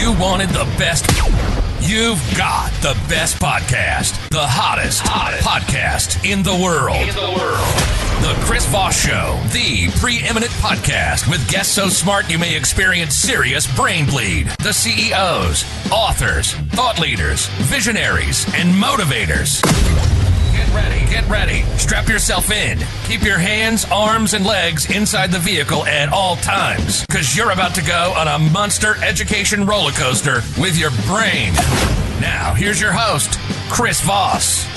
you wanted the best, you've got the best podcast. The hottest podcast in the world. The Chris Voss Show, the preeminent podcast with guests so smart you may experience serious brain bleed. The CEOs, authors, thought leaders, visionaries, and motivators. Get ready. Strap yourself in. Keep your hands, arms, and legs inside the vehicle at all times, because you're about to go on a monster education roller coaster with your brain. Now, here's your host, Chris Voss.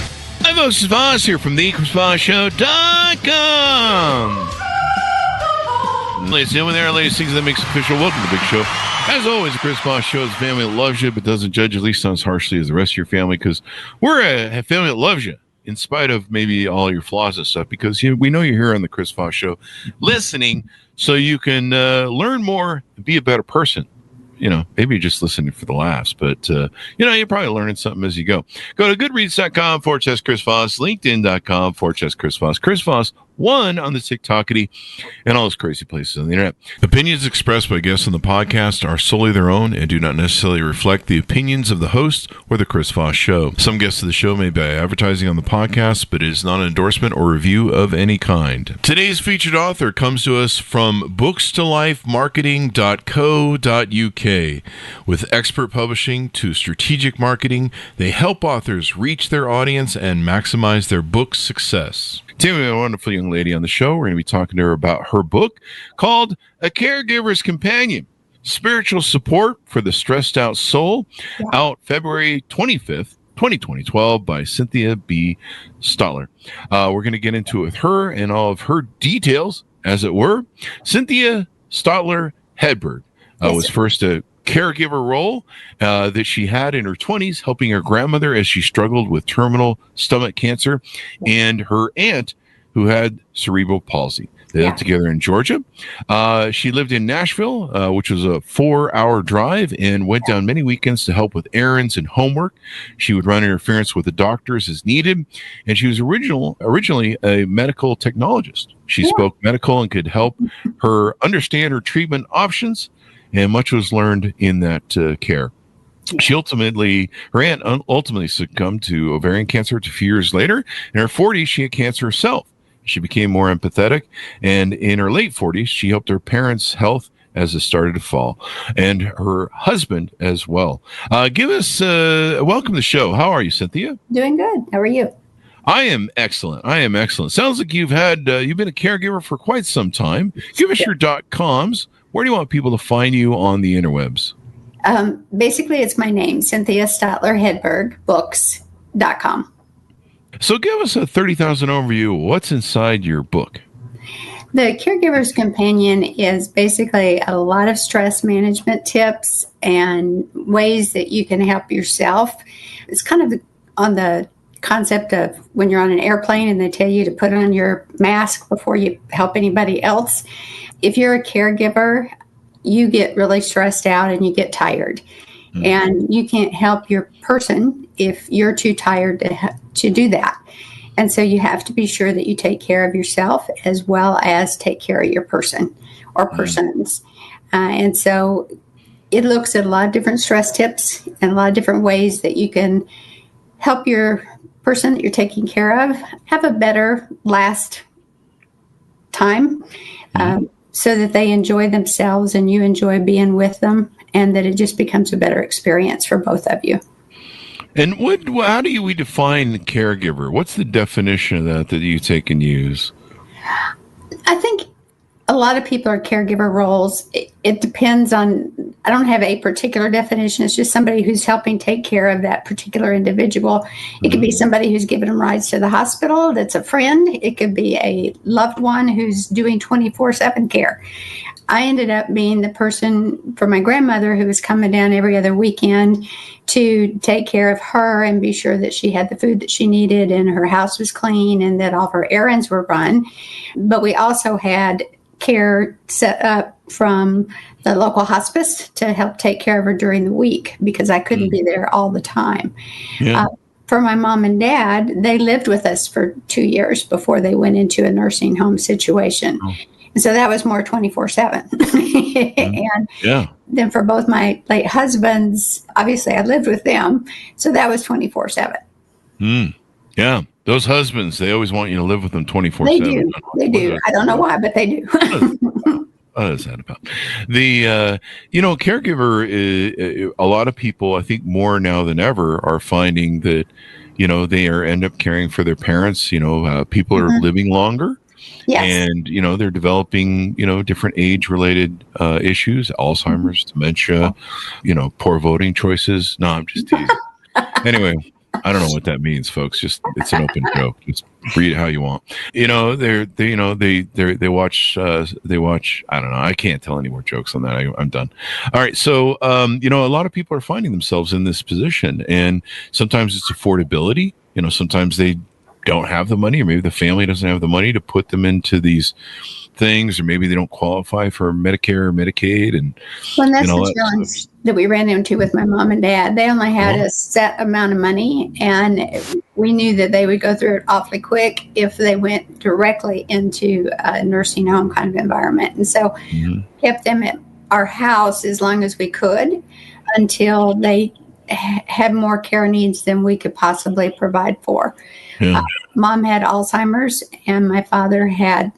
Hi, folks. It's Voss here from thechrisvossshow.com. Ladies and gentlemen, there are ladies, things that makes official. Welcome to the big show. As always, the Chris Voss Show is a family that loves you, but doesn't judge you, at least not as harshly as the rest of your family, because we're a family that loves you, in spite of maybe all your flaws and stuff, because we know you're here on the Chris Voss Show listening so you can learn more and be a better person. You know, maybe you're just listening for the laughs, but, you're probably learning something as you go. Go to goodreads.com/Chris Voss, linkedin.com/Chris Voss, Chris Voss 1 on the TikTokity, and all those crazy places on the internet. Opinions expressed by guests on the podcast are solely their own and do not necessarily reflect the opinions of the host or the Chris Voss Show. Some guests of the show may be advertising on the podcast, but it is not an endorsement or review of any kind. Today's featured author comes to us from bookstolifemarketing.co.uk. With expert publishing to strategic marketing, they help authors reach their audience and maximize their book success. Today we have a wonderful young lady on the show. We're going to be talking to her about her book called A Caregiver's Companion, Spiritual Support for the Stressed Out Soul, out February 25th, 2012 by Cynthia B. Stotlar. We're going to get into it with her and all of her details, as it were. Cynthia Stotlar Hedberg was first a caregiver role that she had in her 20s, helping her grandmother as she struggled with terminal stomach cancer, and her aunt who had cerebral palsy. They lived together in Georgia. She lived in Nashville, which was a 4-hour drive, and went down many weekends to help with errands and homework. She would run interference with the doctors as needed, and she was originally a medical technologist. She spoke medical and could help her understand her treatment options, and much was learned in that care. Her aunt ultimately succumbed to ovarian cancer a few years later. In her 40s, she had cancer herself. She became more empathetic, and in her late 40s, she helped her parents' health as it started to fall, and her husband as well. Give us welcome to the show. How are you, Cynthia? Doing good. How are you? I am excellent. Sounds like you've been a caregiver for quite some time. Give us your .coms. Where do you want people to find you on the interwebs? Basically, it's my name, Cynthia Stotlar Hedberg, books.com. So give us a 30,000 overview of what's inside your book. The Caregiver's Companion is basically a lot of stress management tips and ways that you can help yourself. It's kind of on the concept of when you're on an airplane and they tell you to put on your mask before you help anybody else. If you're a caregiver, you get really stressed out and you get tired. Mm-hmm. And you can't help your person if you're too tired to do that. And so you have to be sure that you take care of yourself as well as take care of your person or persons. And so it looks at a lot of different stress tips and a lot of different ways that you can help your person that you're taking care of have a better last time. So that they enjoy themselves and you enjoy being with them, and that it just becomes a better experience for both of you. And how do we define caregiver? What's the definition of that you take and use? I think a lot of people are caregiver roles. It depends on, I don't have a particular definition. It's just somebody who's helping take care of that particular individual. It could be somebody who's giving them rides to the hospital. That's a friend. It could be a loved one who's doing 24/7 care. I ended up being the person for my grandmother who was coming down every other weekend to take care of her and be sure that she had the food that she needed and her house was clean and that all of her errands were run. But we also had care set up from the local hospice to help take care of her during the week because I couldn't be there all the time. Yeah. For my mom and dad, they lived with us for 2 years before they went into a nursing home situation. Oh. And so that was more 24/7. And then for both my late husbands, obviously I lived with them. So that was 24/7. Yeah. Those husbands, they always want you to live with them 24/7. They do. They do. I don't know why, but they do. What is that about? The, caregiver, a lot of people, I think more now than ever, are finding that, they end up caring for their parents. People are living longer. Yes. And, they're developing, different age-related issues, Alzheimer's, dementia, poor voting choices. No, I'm just teasing. Anyway, I don't know what that means, folks. Just, it's an open joke. Just read it how you want. They watch, I don't know. I can't tell any more jokes on that. I'm done. All right. So, a lot of people are finding themselves in this position, and sometimes it's affordability. Sometimes they don't have the money, or maybe the family doesn't have the money to put them into these things, or maybe they don't qualify for Medicare or Medicaid. And that's the challenge that we ran into with my mom and dad. They only had a set amount of money, and we knew that they would go through it awfully quick if they went directly into a nursing home kind of environment. And so kept them at our house as long as we could until they had more care needs than we could possibly provide for. Mom had Alzheimer's, and my father had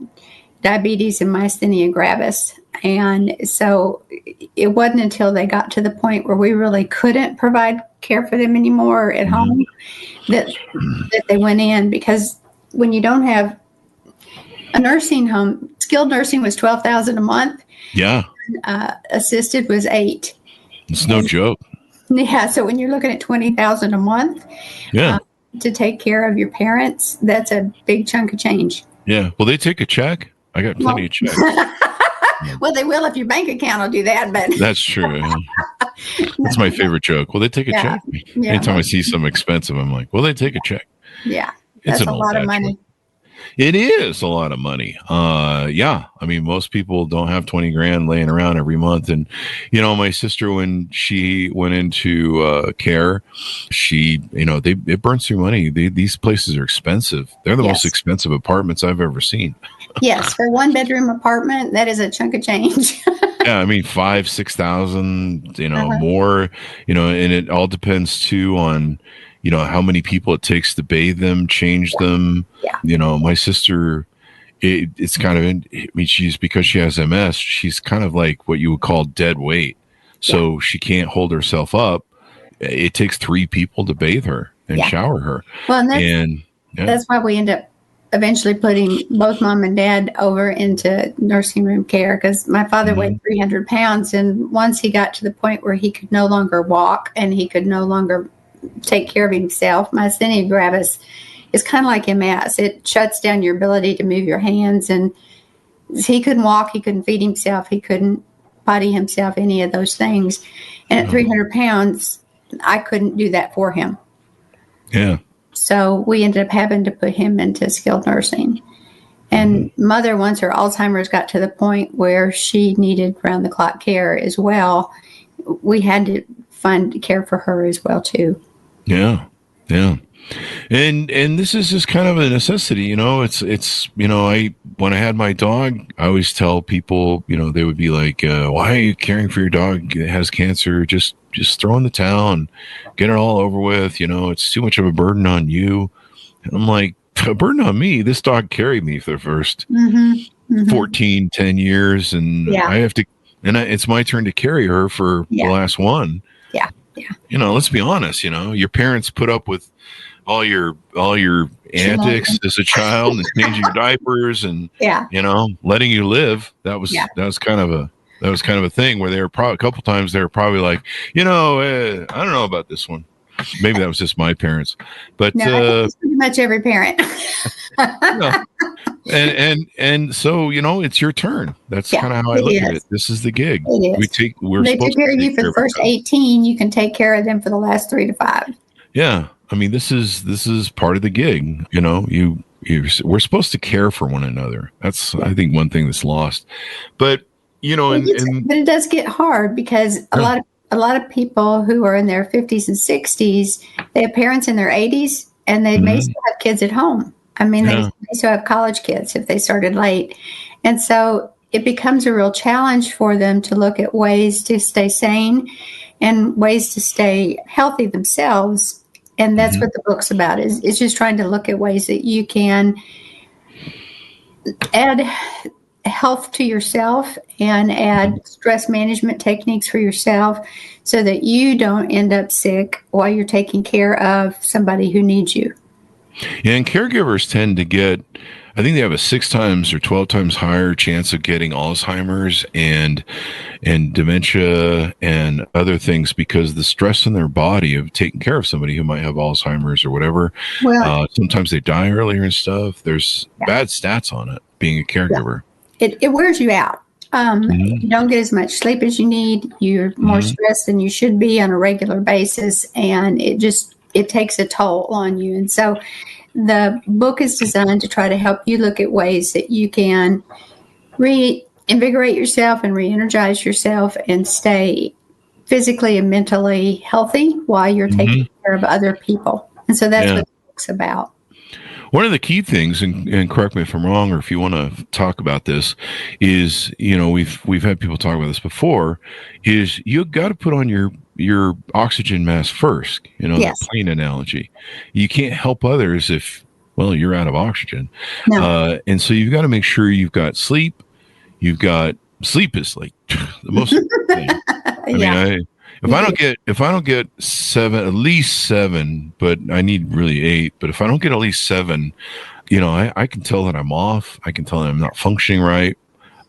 diabetes and myasthenia gravis. And so it wasn't until they got to the point where we really couldn't provide care for them anymore at home that they went in, because when you don't have a nursing home, skilled nursing was $12,000 a month. Yeah. Assisted was $8,000. It's no joke. Yeah. So when you're looking at $20,000 a month, to take care of your parents, that's a big chunk of change. Yeah. Will they take a check? I got plenty of checks. Well, they will if your bank account will do that. But that's true. That's my favorite joke. Will they take a check? Yeah. Anytime I see something expensive, I'm like, will they take a check? Yeah. That's a lot of money. Joke. It is a lot of money. I mean, most people don't have 20 grand laying around every month. And, my sister, when she went into care, it burns through money. These places are expensive. They're the most expensive apartments I've ever seen. Yes. For 1-bedroom apartment, that is a chunk of change. Yeah. I mean, 5,000-6,000, more, and it all depends too on, how many people it takes to bathe them, change them. Yeah. My sister, it's kind of, because she has MS, she's kind of like what you would call dead weight. So she can't hold herself up. It takes 3 people to bathe her and shower her. Well, that's why we end up eventually putting both mom and dad over into nursing room care, because my father weighed 300 pounds. And once he got to the point where he could no longer walk and he could no longer take care of himself, myasthenia gravis is kind of like MS. It shuts down your ability to move your hands, and he couldn't walk, he couldn't feed himself, he couldn't potty himself, any of those things. And at 300 pounds, I couldn't do that for him. Yeah. So we ended up having to put him into skilled nursing. And mother, once her Alzheimer's got to the point where she needed round-the-clock care as well, we had to find care for her as well too. Yeah. And this is just kind of a necessity, it's when I had my dog, I always tell people, they would be like, why are you caring for your dog that has cancer? Just throw in the towel and get it all over with. It's too much of a burden on you. And I'm like, a burden on me? This dog carried me for the first 10 years, and I have to, and it's my turn to carry her for the last one. Yeah. Let's be honest, your parents put up with all your antics as a child and changing your diapers and, letting you live. That was kind of a thing where they were probably a couple times they were probably like, I don't know about this one. Maybe that was just my parents, but no, I think it's pretty much every parent. And so, it's your turn. That's kind of how I look at it. This is the gig. They take care of you for the first 18. You can take care of them for the last 3 to 5. Yeah. I mean, this is part of the gig. We're supposed to care for one another. That's, I think, one thing that's lost, but but it does get hard, because a lot of people who are in their 50s and 60s, they have parents in their 80s, and they may still have kids at home. I mean, they still have college kids if they started late. And so it becomes a real challenge for them to look at ways to stay sane and ways to stay healthy themselves. And that's what the book's about, is it's just trying to look at ways that you can add health to yourself and add stress management techniques for yourself so that you don't end up sick while you're taking care of somebody who needs you. Yeah, and caregivers tend to get, I think they have a 6 times or 12 times higher chance of getting Alzheimer's and dementia and other things because the stress in their body of taking care of somebody who might have Alzheimer's or whatever. Well, sometimes they die earlier and stuff. There's bad stats on it, being a caregiver. It wears you out. You don't get as much sleep as you need. You're more stressed than you should be on a regular basis, and it takes a toll on you. And so the book is designed to try to help you look at ways that you can reinvigorate yourself and re-energize yourself and stay physically and mentally healthy while you're taking care of other people. And so that's what the book's about. One of the key things, and correct me if I'm wrong, or if you want to talk about this, is, we've had people talk about this before, is you got to put on your oxygen mask first, the plane analogy. You can't help others if, you're out of oxygen. No. And so you've got to make sure you've got sleep. Sleep is like the most thing. If I don't get 7, at least 7, but I need really 8. But if I don't get at least 7, I can tell that I'm off. I can tell that I'm not functioning right.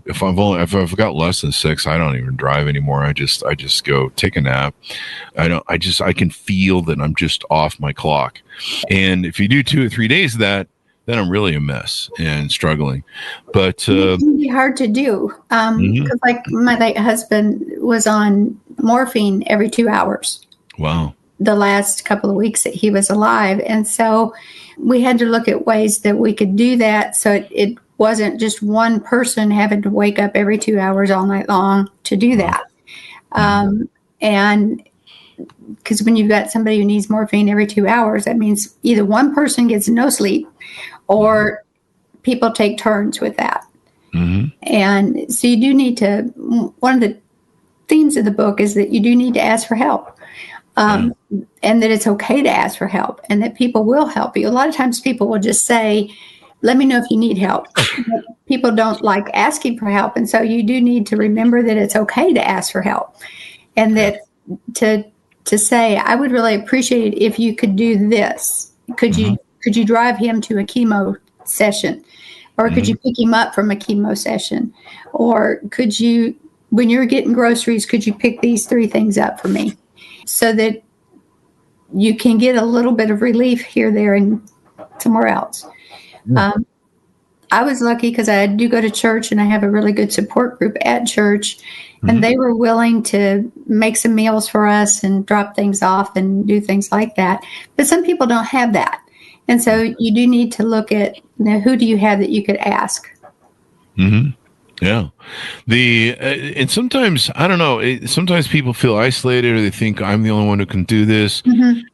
If I've got less than 6, I don't even drive anymore. I just go take a nap. I can feel that I'm just off my clock. And if you do 2 or 3 days of that, then I'm really a mess and struggling. But it can be hard to do. Because like my late husband was on morphine every 2 hours. Wow. The last couple of weeks that he was alive. And so we had to look at ways that we could do that so it wasn't just one person having to wake up every 2 hours all night long to do that. And because when you've got somebody who needs morphine every 2 hours, that means either one person gets no sleep or people take turns with that. And so you do need to, one of the themes of the book is that you do need to ask for help. And that it's okay to ask for help and that people will help you. A lot of times people will just say, let me know if you need help. People don't like asking for help. And so you do need to remember that it's okay to ask for help. And that to say, I would really appreciate it if you could do this. Could you drive him to a chemo session? Or could you pick him up from a chemo session? Or could you, when you're getting groceries, could you pick these 3 things up for me? So that you can get a little bit of relief here, there, and somewhere else. I was lucky because I do go to church and I have a really good support group at church. And they were willing to make some meals for us and drop things off and do things like that. But some people don't have that. And so you do need to look at, who do you have that you could ask? Yeah. And sometimes, I don't know, sometimes people feel isolated or they think I'm the only one who can do this.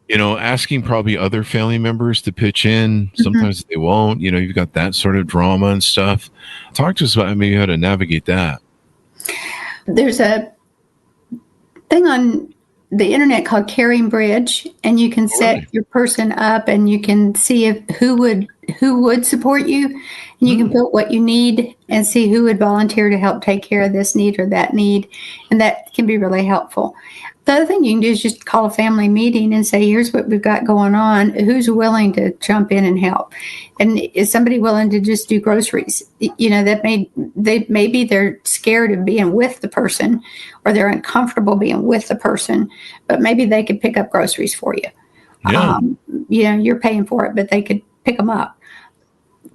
Asking probably other family members to pitch in. Sometimes they won't. You've got that sort of drama and stuff. Talk to us about maybe how to navigate that. There's a thing on the internet called Caring Bridge, and you can set your person up and you can see who would support you, and you can put what you need and see who would volunteer to help take care of this need or that need, and that can be really helpful. The other thing you can do is just call a family meeting and say, here's what we've got going on. Who's willing to jump in and help? And is somebody willing to just do groceries? Maybe they're scared of being with the person or they're uncomfortable being with the person, but maybe they could pick up groceries for you. You're paying for it, but they could pick them up.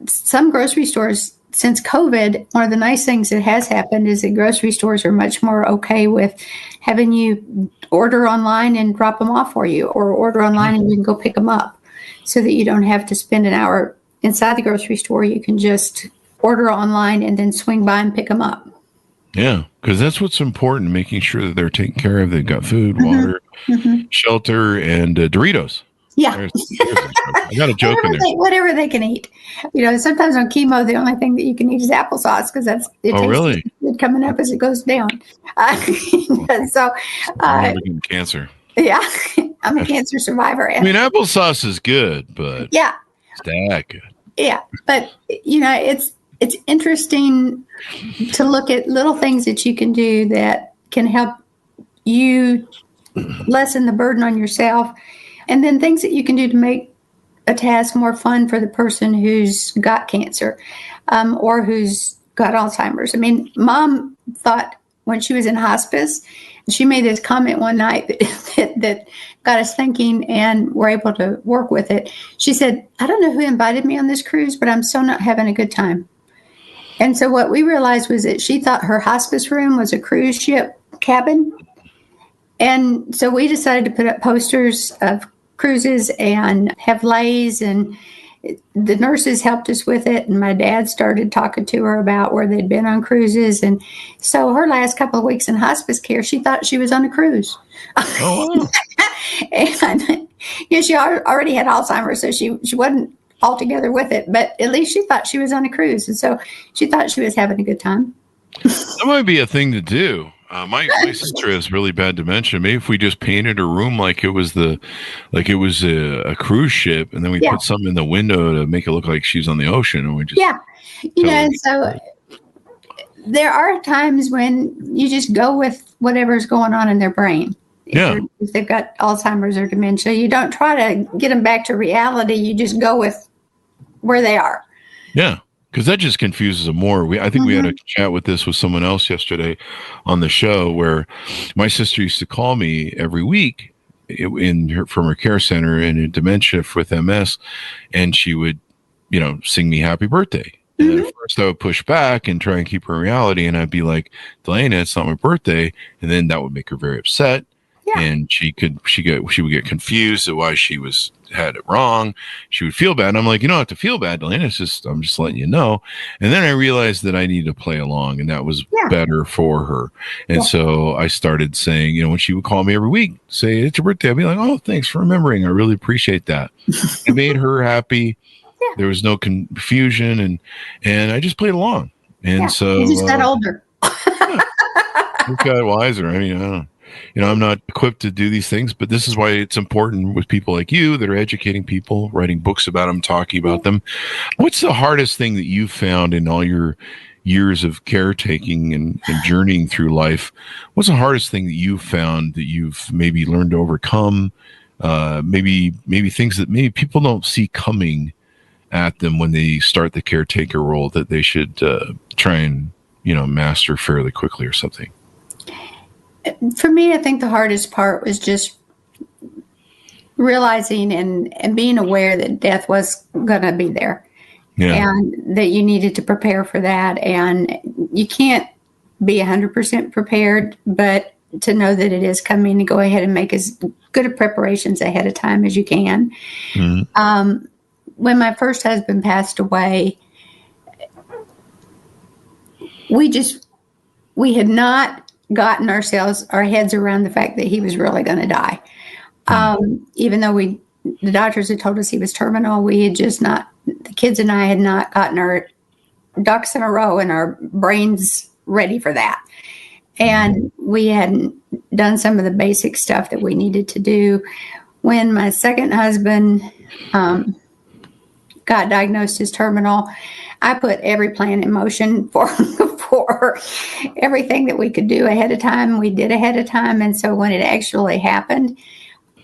Some grocery stores, since COVID, one of the nice things that has happened is that grocery stores are much more okay with having you order online and drop them off for you, or order online and you can go pick them up so that you don't have to spend an hour inside the grocery store. You can just order online and then swing by and pick them up. Yeah, because that's what's important, making sure that they're taken care of. They've got food, water, shelter, and Doritos. Yeah. There's a joke. I got a joke in there. Whatever they can eat. Sometimes on chemo, the only thing that you can eat is applesauce because it tastes Really? good coming up as it goes down. So, I'm never getting cancer. yeah, I'm a cancer survivor. I mean, applesauce is good, but yeah, it's that good. yeah. But it's interesting to look at little things that you can do that can help you lessen the burden on yourself, and then things that you can do to make a task more fun for the person who's got cancer or who's got Alzheimer's. I mean, Mom thought when she was in hospice, she made this comment one night that got us thinking, and we're able to work with it. She said, I don't know who invited me on this cruise, but I'm still not having a good time. And so what we realized was that she thought her hospice room was a cruise ship cabin. And so we decided to put up posters of cruises and have lays, and the nurses helped us with it. And my dad started talking to her about where they'd been on cruises. And so her last couple of weeks in hospice care, she thought she was on a cruise. Oh, wow. And she already had Alzheimer's, so she wasn't altogether with it, but at least she thought she was on a cruise. And so she thought she was having a good time. That might be a thing to do. My sister has really bad dementia. Maybe if we just painted her room like it was a cruise ship, and then we put something in the window to make it look like she's on the ocean, and we just so there are times when you just go with whatever's going on in their brain. If they've got Alzheimer's or dementia, you don't try to get them back to reality. You just go with where they are. Yeah. Because that just confuses them more. I think we had a chat with this with someone else yesterday on the show, where my sister used to call me every week from her care center and in dementia with MS, and she would, sing me happy birthday. And at first I would push back and try and keep her in reality, and I'd be like, Delana, it's not my birthday, and then that would make her very upset. Yeah. And she would get confused at why she had it wrong. She would feel bad. And I'm like, you don't have to feel bad, Delana. I'm just letting you know. And then I realized that I needed to play along, and that was better for her. And so I started saying, when she would call me every week, say it's your birthday, I'd be like, oh, thanks for remembering. I really appreciate that. It made her happy. Yeah. There was no confusion, and I just played along. And so you just got older. You got wiser. I mean, I don't know. I'm not equipped to do these things, but this is why it's important with people like you that are educating people, writing books about them, talking about them. What's the hardest thing that you've found in all your years of caretaking and journeying through life? What's the hardest thing that you've found that you've maybe learned to overcome? Maybe things that maybe people don't see coming at them when they start the caretaker role that they should try and, master fairly quickly or something. For me, I think the hardest part was just realizing and being aware that death was going to be there, and that you needed to prepare for that. And you can't be 100% prepared, but to know that it is coming, to go ahead and make as good of preparations ahead of time as you can. Mm-hmm. When my first husband passed away, we had not gotten our heads around the fact that he was really going to die. Even though the doctors had told us he was terminal, we had just not, the kids and I had not gotten our ducks in a row and our brains ready for that. And we hadn't done some of the basic stuff that we needed to do. When my second husband got diagnosed as terminal, I put every plan in motion for everything that we could do ahead of time. We did ahead of time. And so when it actually happened,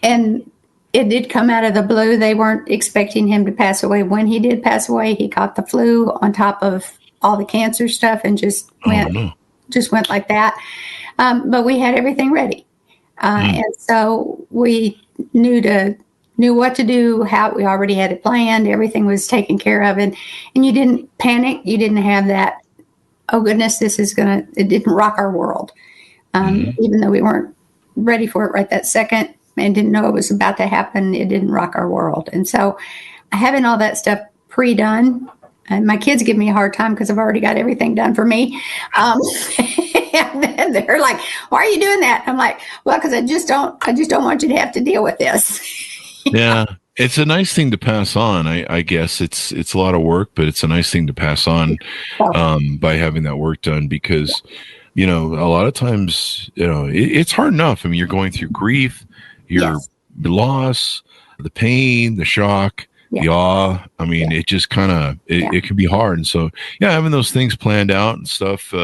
and it did come out of the blue, they weren't expecting him to pass away. When he did pass away, he caught the flu on top of all the cancer stuff and just went like that. But we had everything ready. And so we knew what to do, how we already had it planned. Everything was taken care of. And you didn't panic. You didn't have that, oh goodness, it didn't rock our world. Even though we weren't ready for it right that second and didn't know it was about to happen, it didn't rock our world. And so having all that stuff pre-done, and my kids give me a hard time because I've already got everything done for me. And they're like, why are you doing that? I'm like, well, because I just don't want you to have to deal with this. Yeah. It's a nice thing to pass on. I guess it's a lot of work, but it's a nice thing to pass on So, by having that work done because, a lot of times, it's hard enough. I mean, you're going through grief, your yes. loss, the pain, the shock, Yeah. the awe. I mean, Yeah. it just kind of, Yeah. it can be hard. And so, yeah, having those things planned out and stuff,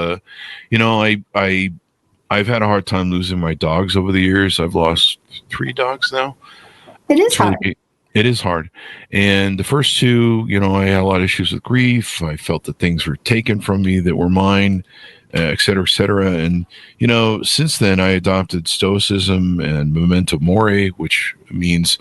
I've had a hard time losing my dogs over the years. I've lost 3 dogs now. It is It's really hard. it is hard. And the first two, I had a lot of issues with grief. I felt that things were taken from me that were mine, et cetera, et cetera. And, since then I adopted Stoicism and Memento Mori, which means,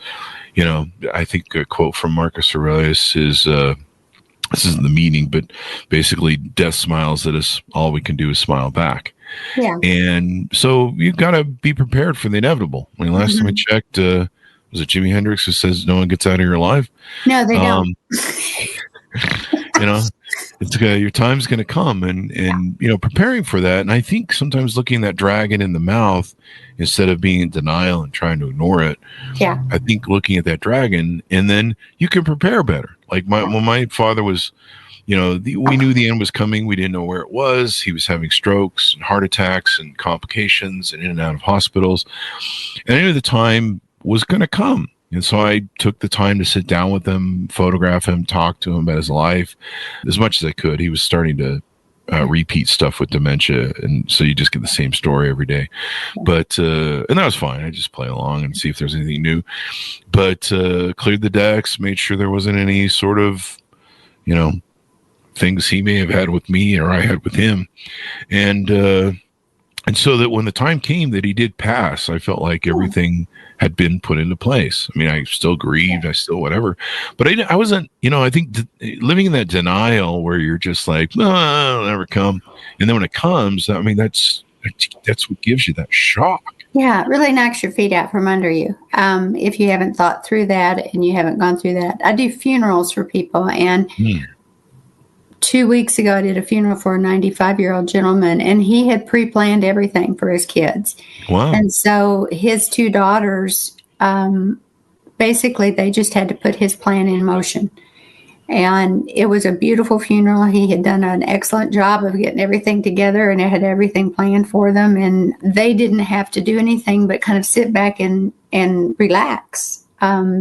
I think a quote from Marcus Aurelius is, this isn't the meaning, but basically death smiles at us. All we can do is smile back. Yeah. And so you've got to be prepared for the inevitable. I mean, last time I checked, was it Jimi Hendrix who says no one gets out of your life? No, they don't. It's your time's going to come, and preparing for that. And I think sometimes looking that dragon in the mouth instead of being in denial and trying to ignore it. Yeah. I think looking at that dragon, and then you can prepare better. Like when my father was, we knew the end was coming. We didn't know where it was. He was having strokes and heart attacks and complications and in and out of hospitals. And I knew the time was going to come. And so I took the time to sit down with him, photograph him, talk to him about his life as much as I could. He was starting to repeat stuff with dementia. And so you just get the same story every day. But, and that was fine. I just play along and see if there's anything new. But cleared the decks, made sure there wasn't any sort of, things he may have had with me or I had with him. And so that when the time came that he did pass, I felt like everything had been put into place. I mean, I still grieved, I still whatever, but I wasn't, I think living in that denial where you're just like, no, it'll never come. And then when it comes, I mean, that's what gives you that shock. Yeah, it really knocks your feet out from under you. If you haven't thought through that and you haven't gone through that. I do funerals for people, and 2 weeks ago, I did a funeral for a 95-year-old gentleman, and he had pre-planned everything for his kids. Wow. And so his 2 daughters, basically, they just had to put his plan in motion. And it was a beautiful funeral. He had done an excellent job of getting everything together, and it had everything planned for them. And they didn't have to do anything but kind of sit back and relax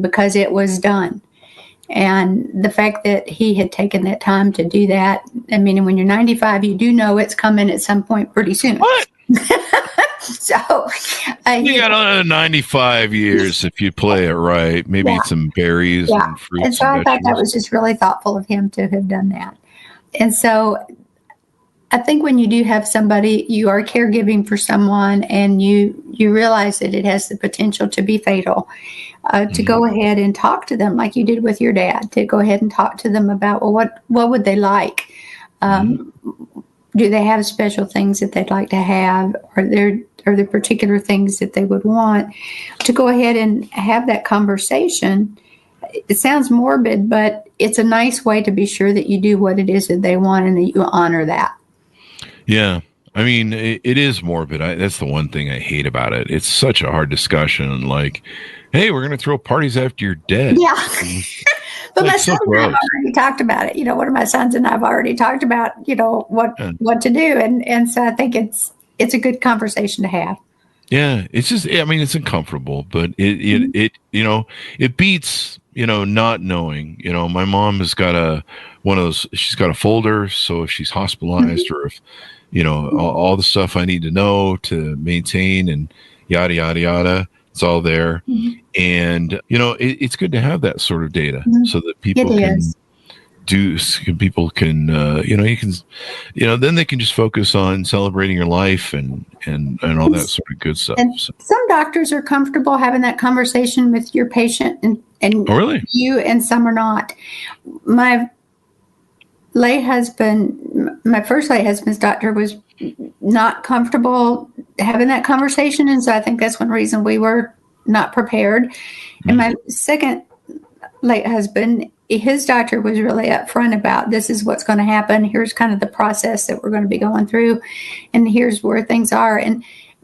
because it was done. And the fact that he had taken that time to do that, I mean, when you're 95, you do know it's coming at some point pretty soon. What? So you got another 95 years if you play it right. Maybe eat some berries and fruits. And so I thought that was just really thoughtful of him to have done that. And so I think when you do have somebody, you are caregiving for someone, and you realize that it has the potential to be fatal, to go ahead and talk to them like you did with your dad, to go ahead and talk to them about, well, what would they like? Do they have special things that they'd like to have? Are there particular things that they would want? To go ahead and have that conversation. It sounds morbid, but it's a nice way to be sure that you do what it is that they want and that you honor that. Yeah. I mean, it is morbid. That's the one thing I hate about it. It's such a hard discussion. Like, hey, we're going to throw parties after you're dead. Yeah. But my so sons and I have already talked about it. One of my sons and I have already talked about, what to do. And so I think it's a good conversation to have. Yeah. It's just, I mean, it's uncomfortable, but it beats, not knowing. My mom has got she's got a folder. So if she's hospitalized or if, all the stuff I need to know to maintain and yada, yada, yada, it's all there. And, it's good to have that sort of data so that people can then they can just focus on celebrating your life and all that sort of good stuff. And some doctors are comfortable having that conversation with your patient and oh, really? You, and some are not. My first late husband's doctor was not comfortable having that conversation. And so I think that's one reason we were not prepared. And my second late husband, his doctor was really upfront about, this is what's going to happen. Here's kind of the process that we're going to be going through. And here's where things are.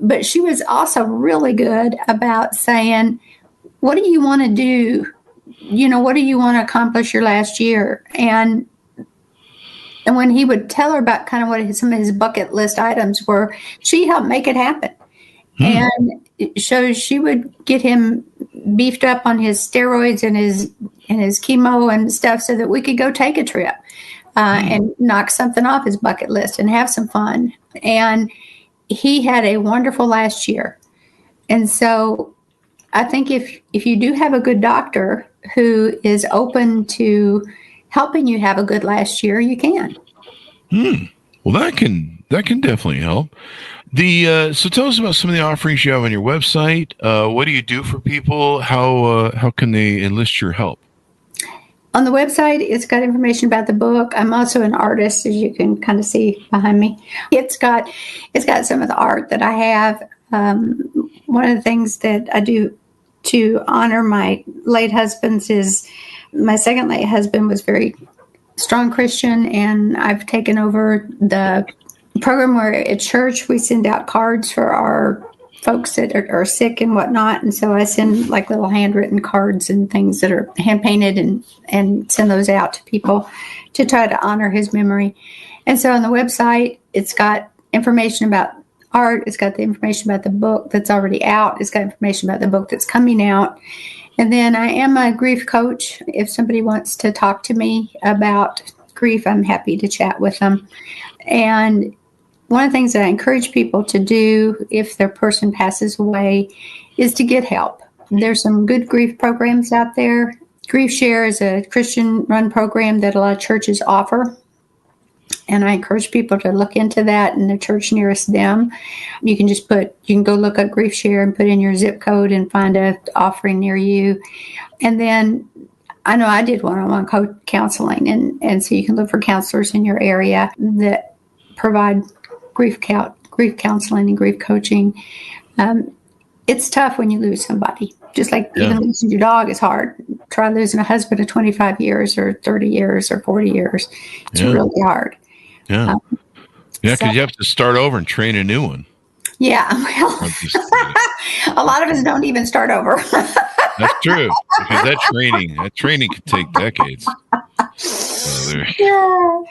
But she was also really good about saying, what do you want to do what do you want to accomplish your last year? And when he would tell her about kind of what some of his bucket list items were, she helped make it happen. And so she would get him beefed up on his steroids and his chemo and stuff so that we could go take a trip and knock something off his bucket list and have some fun. And he had a wonderful last year. And so I think if you do have a good doctor who is open to helping you have a good last year, you can. Well, that can definitely help. So tell us about some of the offerings you have on your website. What do you do for people? How can they enlist your help? On the website, it's got information about the book. I'm also an artist, as you can kind of see behind me. It's got some of the art that I have. One of the things that I do to honor my late husbands is my second late husband was very strong Christian, and I've taken over the program where at church we send out cards for our folks that are sick and whatnot. And so I send like little handwritten cards and things that are hand painted and send those out to people to try to honor his memory. And so on the website, it's got information about art. It's got the information about the book that's already out. It's got information about the book that's coming out. And then I am a grief coach. If somebody wants to talk to me about grief, I'm happy to chat with them. And one of the things that I encourage people to do if their person passes away is to get help. There's some good grief programs out there. Grief Share is a Christian-run program that a lot of churches offer. And I encourage people to look into that in the church nearest them. You can go look up Grief Share and put in your zip code and find an offering near you. And then I know I did one-on-one counseling. And so you can look for counselors in your area that provide grief counseling and grief coaching. It's tough when you lose somebody. Just like even losing your dog is hard. Try losing a husband of 25 years or 30 years or 40 years. It's really hard. Yeah. Because you have to start over and train a new one. Yeah. Well, a lot of us don't even start over. That's true. Because that training could take decades.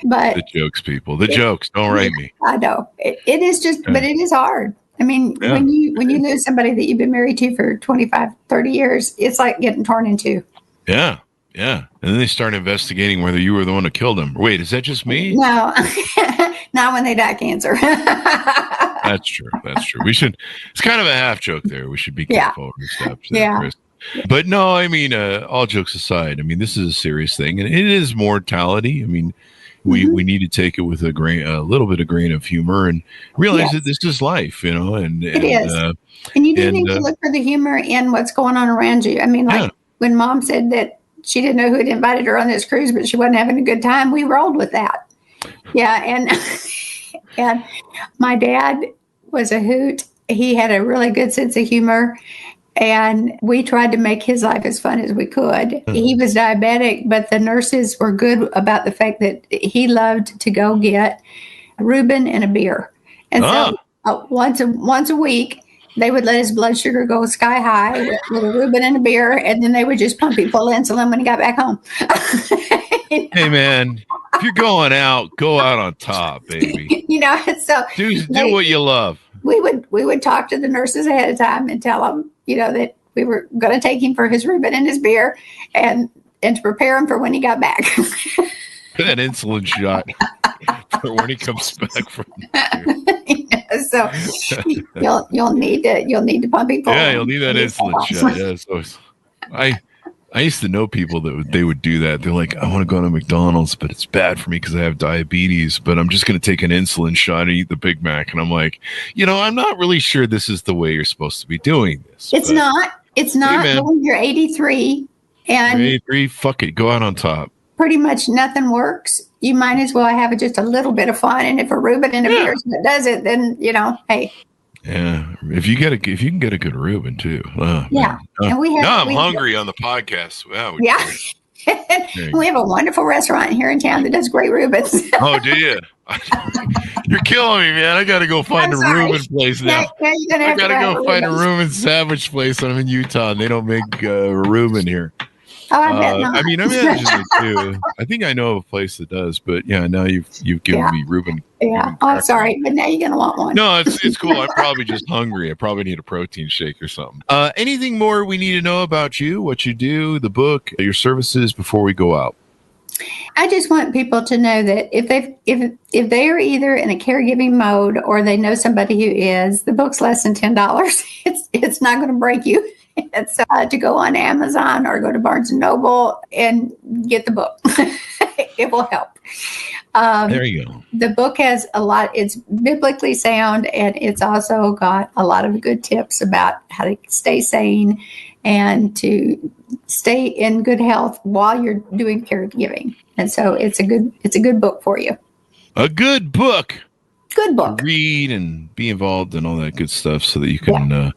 But the jokes, people. The jokes. Don't write me. I know. It is just, but it is hard. I mean, when you lose somebody that you've been married to for 25, 30 years, it's like getting torn in two. Yeah. Yeah. And then they start investigating whether you were the one who killed them. Wait, is that just me? No, not when they die of cancer. That's true. It's kind of a half joke there. We should be careful with stuff. Chris. But no, I mean, all jokes aside, I mean, this is a serious thing, and it is mortality. I mean, we need to take it with a little bit of grain of humor and realize that this is life, and it is. And you do need to look for the humor in what's going on around you. I mean, like when Mom said that she didn't know who had invited her on this cruise, but she wasn't having a good time, we rolled with that. Yeah, and my dad was a hoot. He had a really good sense of humor. And we tried to make his life as fun as we could. He was diabetic, but the nurses were good about the fact that he loved to go get Reuben and a beer. And so once a week, they would let his blood sugar go sky high with a Reuben and a beer, and then they would just pump him full of insulin when he got back home. Hey, man, if you're going out, go out on top, baby. So do what you love. We would talk to the nurses ahead of time and tell them, that we were going to take him for his Reuben and his beer and to prepare him for when he got back. That insulin shot for when he comes back from so you'll need to pump him full. Yeah, you'll need that insulin shot. Yeah, so I used to know people that they would do that. They're like, I want to go to McDonald's, but it's bad for me because I have diabetes, but I'm just going to take an insulin shot and eat the Big Mac. And I'm like, I'm not really sure this is the way you're supposed to be doing this. It's not. Hey, when you're 83 and you're 83, fuck it. Go out on top. Pretty much nothing works. You might as well have just a little bit of fun. And if a Reuben and a beer does it, then, hey. Yeah, if you can get a good Reuben too. And I'm hungry on the podcast. Wow. We have a wonderful restaurant here in town that does great Reubens. Oh, do you? You're killing me, man. I got to go find a Reuben place now. I got to go find a Reuben sandwich place. I'm in Utah, and they don't make Reuben here. Oh, I bet not. I mean, I imagine they do. I think I know of a place that does, but yeah, now you've given me Reuben. Yeah. Oh, I'm sorry, but now you're going to want one. No, it's cool. I'm probably just hungry. I probably need a protein shake or something. Anything more we need to know about you, what you do, the book, your services before we go out? I just want people to know that if they are either in a caregiving mode or they know somebody who is, the book's less than $10. It's not going to break you. It's to go on Amazon or go to Barnes and Noble and get the book. It will help. There you go. The book has a lot. It's biblically sound, and it's also got a lot of good tips about how to stay sane and to stay in good health while you're doing caregiving. And so it's a good book for you. A good book. Good book. To read and be involved and all that good stuff so that you can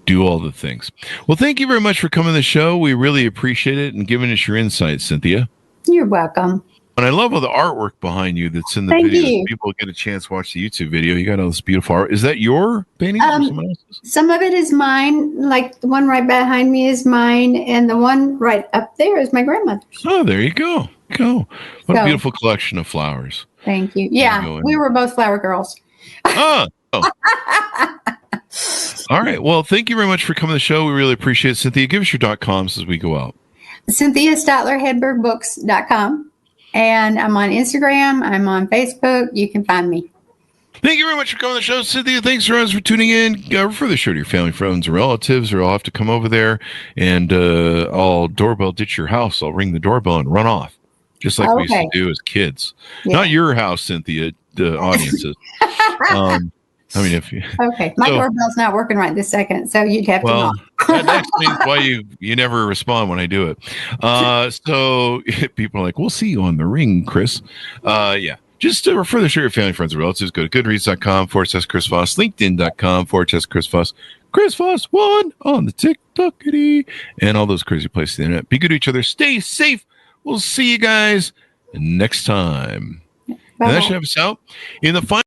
do all the things. Well, thank you very much for coming to the show. We really appreciate it and giving us your insights, Cynthia. You're welcome. And I love all the artwork behind you that's in the Thank video. you. People get a chance to watch the YouTube video. You got all this beautiful art. Is that your painting or someone else's? Some of it is mine. Like the one right behind me is mine, and the one right up there is my grandmother's. Oh, there you go. What a beautiful collection of flowers. Thank you. Yeah, we were both flower girls. Oh. All right. Well, thank you very much for coming to the show. We really appreciate it. Cynthia, give us your .coms as we go out. Cynthia Stotlar, HedbergBooks.com. And I'm on Instagram. I'm on Facebook. You can find me. Thank you very much for coming to the show, Cynthia. Thanks for tuning in. Refer the show to your family, friends, and relatives, or I'll have to come over there and I'll doorbell ditch your house. I'll ring the doorbell and run off, just like we used to do as kids. Yeah. Not your house, Cynthia, the audiences. I mean, if you my doorbell's not working right this second, so you'd have to knock. That explains why you never respond when I do it. So people are like, "We'll see you on the ring, Chris." Yeah. Just to refer the show to your family, friends, and relatives, go to goodreads.com/Chris Voss, LinkedIn.com/Chris Voss, Chris Voss 1 on the TikTokity, and all those crazy places on the internet. Be good to each other. Stay safe. We'll see you guys next time. And that should have us out in the final.